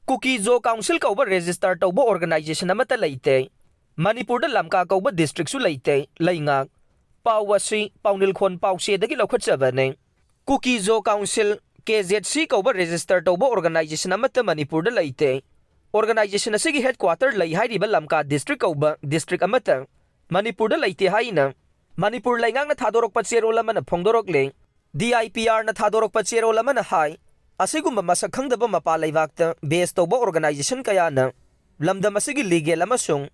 Kuki Zo Council Kouba register Touba organization Amatta Leite, Manipur da Lamka Kouba district su Leite, Leingak, Pawasi, Paunilkhon Pawse dagi Lokhatsabane, Kuki Zo Council KZC Kouba register Touba organization Amatta Manipur da Leite, organization asigi headquarter Lei Hairiba Lamka district Kouba district Amatta, Manipur da Leite Haina, Manipur Leingak na Thadorok Patsero Lamana Pongdorok Le, DIPR na Thadorok Patsero Lamana Hai, Asigumba masak khangdaba mapa leibakta base tauba organization kayana lamda masigi legal amasung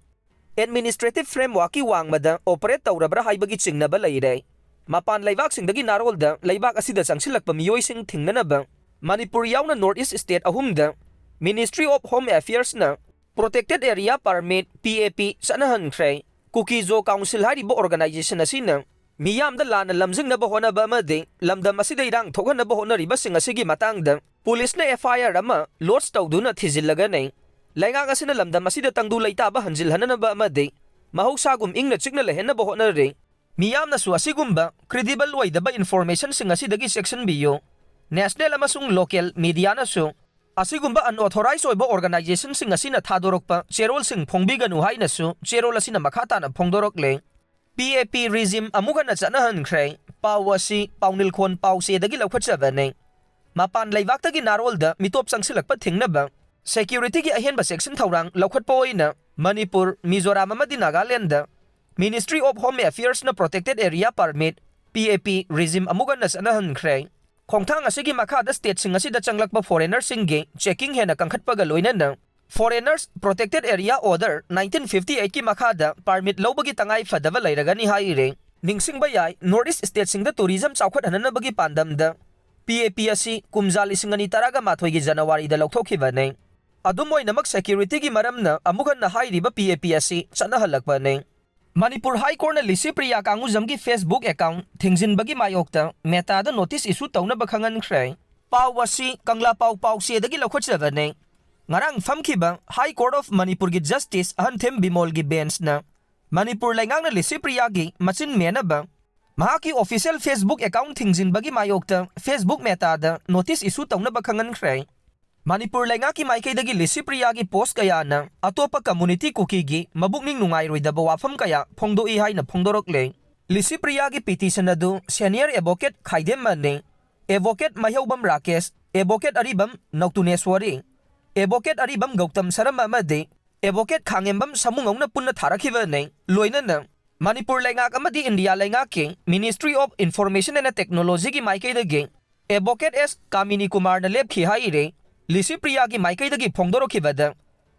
administrative framework ki wangmada operate tawrabra haibagi chingnaba leire mapan leibak singdagi narolda leibak asida changsilakpa miyoi sing thingnanaba Manipur yauna North East state ahumda Ministry of Home Affairs na protected area permit PAP Sanahankhre Kuki Zo Council haribo organization asina Miyam da lana lamjing na bahona ba made lamda masida irang thokan na bahona riba sing asigi matang da police na FIR ama lodge tawduna thijillaga nei Leingak asina lamda masida tangdu leita ba hanjil hanana ba made mahausa gum ingna chikna lehen na bahona re miyam na su asigumba credible way da ba information sing asidagi section biyo national amasung local media na su asigumba unauthorized oiba organization sing asina thadorok pa cherol sing phongbiga nu haina su cherol asina makhata na phongdorok le PAP regime amuga na Chanahankhre, Pawasi, Paunilkhon Pawse dagi Lokhatsabane. Mapan leibak tagi narolda mitop sangsilakpa thingnaba. Security gi ahenba section thaurang Lokhatpoina, Manipur, Mizoram amadi Nagaland. Ministry of Home Affairs na protected area permit, PAP regime amuga na Chanahankhre. Khongthang asigi makhada state sing asida changlakpa foreigners singge checking hena kangkhatpaga loinana. Foreigners Protected Area Order 1958 ki makhada permit lobagi tangai fadava lairagani haire ningsing bayai North East state singda tourism chawkhat hananabagi pandamda PAP asi kumjali singani taraga mathoi gi January da lokthokibane adumoi namak security gi maramna amugan na hairiba PAP asi chanahalakba ne Manipur High Court na Lisipriya Kanguzam gi Facebook account thingjinbagi mayokta meta da notice issue tawna bakhangankhre Pawasi Kangla Pawse dagi lokhotsabane Ngarang famkiba High Court of Manipur gi Justice Ahanthem Bimol gi bench na Manipur Leingak na Lisipriya gi machin menaba mahaki official Facebook account thingjin bagi mayokta Facebook meta da notice issue tawna bakhangankhre Manipur Leingak ki maikay dagi Lisipriya gi post kaya na atopa community Kuki gi mabukning nungairoidaba wafam kaya phongdoi haina phongdorok le Lisipriya gi petition adu senior advocate Khaidem Mane advocate Mahyobam Rakesh advocate Aribam Nautuneswari Advocate Aribam Gautam Sarama Made, Advocate Kangembam Samungong na punna tharakiva ne, loina na. Manipur Leingak amadi India Leingak Ministry of Information and Technology ki maikay dagi, Advocate S. Kamini Kumar na leb ki haire, Lisipriya ki maikay dagi phongdoro kibada.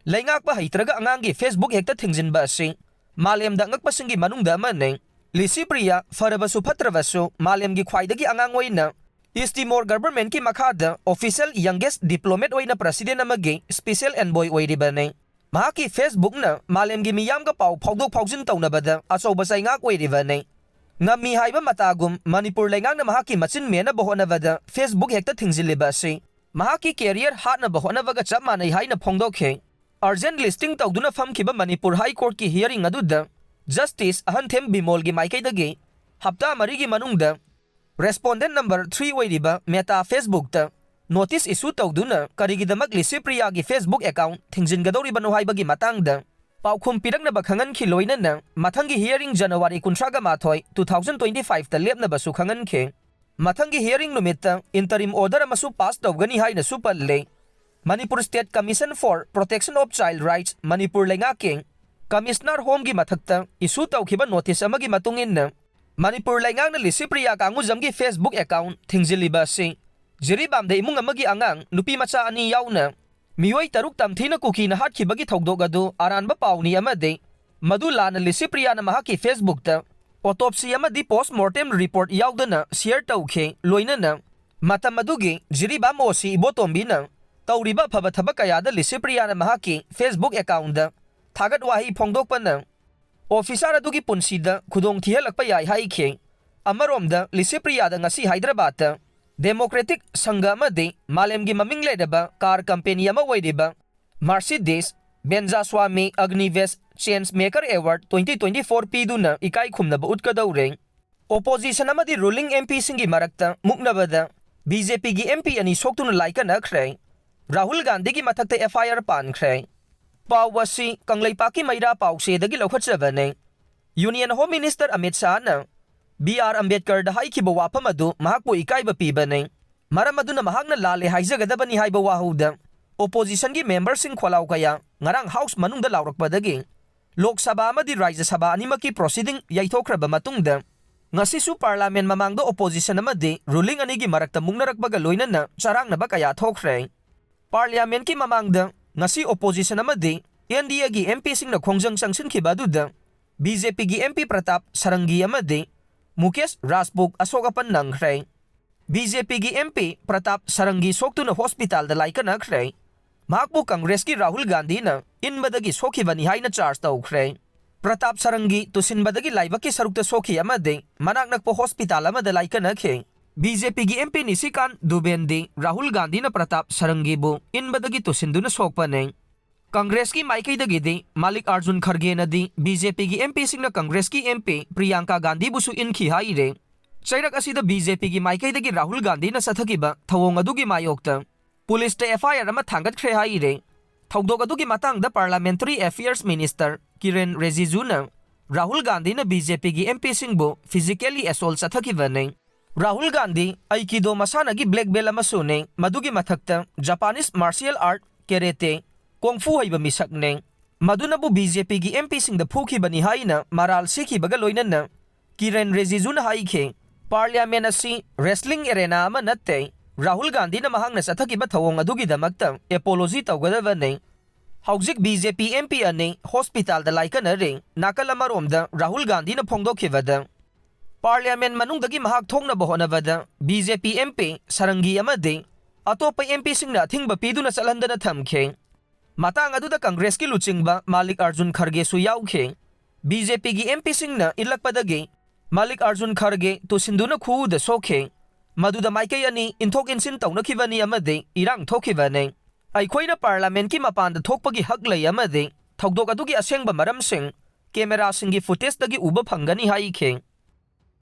Leingak ba haitraga angangi Facebook hekta thingjin ba si, Malem da ngakpasingi manungda man ne, Lisipriya farabasu patravasu, Malem gi khwai dagi angangoy na, East Timor government ki makhada official youngest diplomat oina president amagi special envoy oiribane mahaki Facebook na malem gi miyam ga pau phawdok phawjin tawnabada achoba saingak oiribane ngami haiba matagum Manipur Leingak na mahaki machin mena bohonavada Facebook hekta thingjiliba si mahaki career hat na bohonavaga chamanai haina phongdokhe urgent listing tawduna famkiba Manipur High Court ki hearing aduda Justice Ahanthem Bimol gi maikay dagi hapta marigi manungda Respondent number 3 oiriba meta Facebook ta notice issue tawduna karigidamak Lisipriya gi Facebook account thingjingadori banu haibagi matangda paukhum pirakna bakhangan khiloina na mathangi hearing January 18 2025 ta lepna basu khangan khe mathangi hearing numita interim order amasu pass tawgani haina supalle Manipur State Commission for Protection of Child Rights Manipur Leingak Commissioner Home gi Mathakta issue tawkhiba notice amagi matungin na Manipur Leingak na Lisipriya Kanguzam gi Facebook account thingjiliba si jiribam de imung amagi angang nupi macha ani yauna mioi taruk tamthina Kuki na hatkibagi thogdog adu aranba pauni amade madula na Lisipriya na mahaki Facebook ta autopsy amadi postmortem report yaudana share tawkhe loina na matamadugi jiribam osi ibotombi na tawriba phaba thabak kaya da Lisipriya na mahaki Facebook account da thagat wahi phongdokpa na Officer adugi punsida khudong thihalakpa yai haikhe amaromda Lisipriya da ngasi Hyderabad ta Democratic Sangha amadi malemgi maming ledaba car company ama oiriba Mercedes Benza Swami Agnivesh Change Maker Award 2024 piduna ikai khumnaba utkadaure opposition amadi ruling MP singi marakta muknabada BJP gi MP ani Soktuna Laikannakhre Rahul Gandhi की मथक्ता FIR पानख्रे पाव असी कंगलैपाकी मैरा पाउसेदगी लौखटजबने union home minister Amit Shah न BR Ambedkar दा हाइखिबा वाफम अदु महाकपु इकाइबा पीबने मरम अदुना महाकना लाले हाइजगदबनी हाइबा वाहुदा ओपोजिशन की मेंबर सिंह खोलाउ कया ngarang हाउस मनुंगदा लाउरकपदगी लोक सभा अमदी राज्य सभा अनिमकी proceeding याइथोख्रबा मतुंगदा ngasisu parliament mamangda opposition amadi ruling anigi marakta mungnarakbaga loinana charangnaba kaya thokre parliament ki mamangda ngasi opposition amadi NDA gi MP singna khongjang sangsinkiba duda BJP gi MP Pratap Sarangi amadi Mukesh Rajput Asokapan nangkhre BJP gi MP Pratap Sarangi Soktuna hospital da Laikannakhre mahakbu Congress ki Rahul Gandhi na inbadagi sokhibani haina charge tawkhre Pratap Sarangi tusinbadagi laibaki sarukta sokhi amade manak nakpo hospital amada Laikannakhre BJP gi MP Nisikan Dubendi Rahul Gandhi na Pratap Sarangi bu inbadagi tusinduna sokpane Congress ki maikaidagi de Malik Arjun Kharge nadi BJP gi MP singna Congress ki MP Priyanka Gandhi busu inkhi haire chairak asida BJP gi maikaidagi Rahul Gandhi na sathakiba thawong adugi mayokta police te FIR ama thangatkhre haire thawdok adugi matangda Parliamentary Affairs Minister Kiren Rijiju na Rahul Gandhi na BJP gi MP singbu physically assault sathakibane Rahul Gandhi aikido masana gi black belt amasune madugi mathakta Japanese martial art karate kung fu haiba misakne maduna bu BJP gi MP singda phukibani haina maral sikhibaga loinana Kiren Rijiju na haikhe Parliament asi wrestling arena ama natte Rahul Gandhi na mahangna sathakiba thawong adugi damakta apology tawgadabane Hauzik BJP MP ane hospital da Laikannakhre nakalamaromda Rahul Gandhi na phongdokhibada Parliament manungdagi mahak thongna bahonabada BJP MP Sarangi amade atopa MP singna thingba piduna salhandana thamkhe matang aduda Congress ki luchingba Malik Arjun Kharge su yaukhe BJP gi MP singna ilakpadagi Malik Arjun Kharge tusinduna khu da sokhe maduda maikai ani inthok insin tawnakhibani amade irang thokhibane Aikhoina Parliament ki mapanda thokpagi hak lay amade thawdok adugi asengba maramsing camera singi footage dagi uba phangani haikhe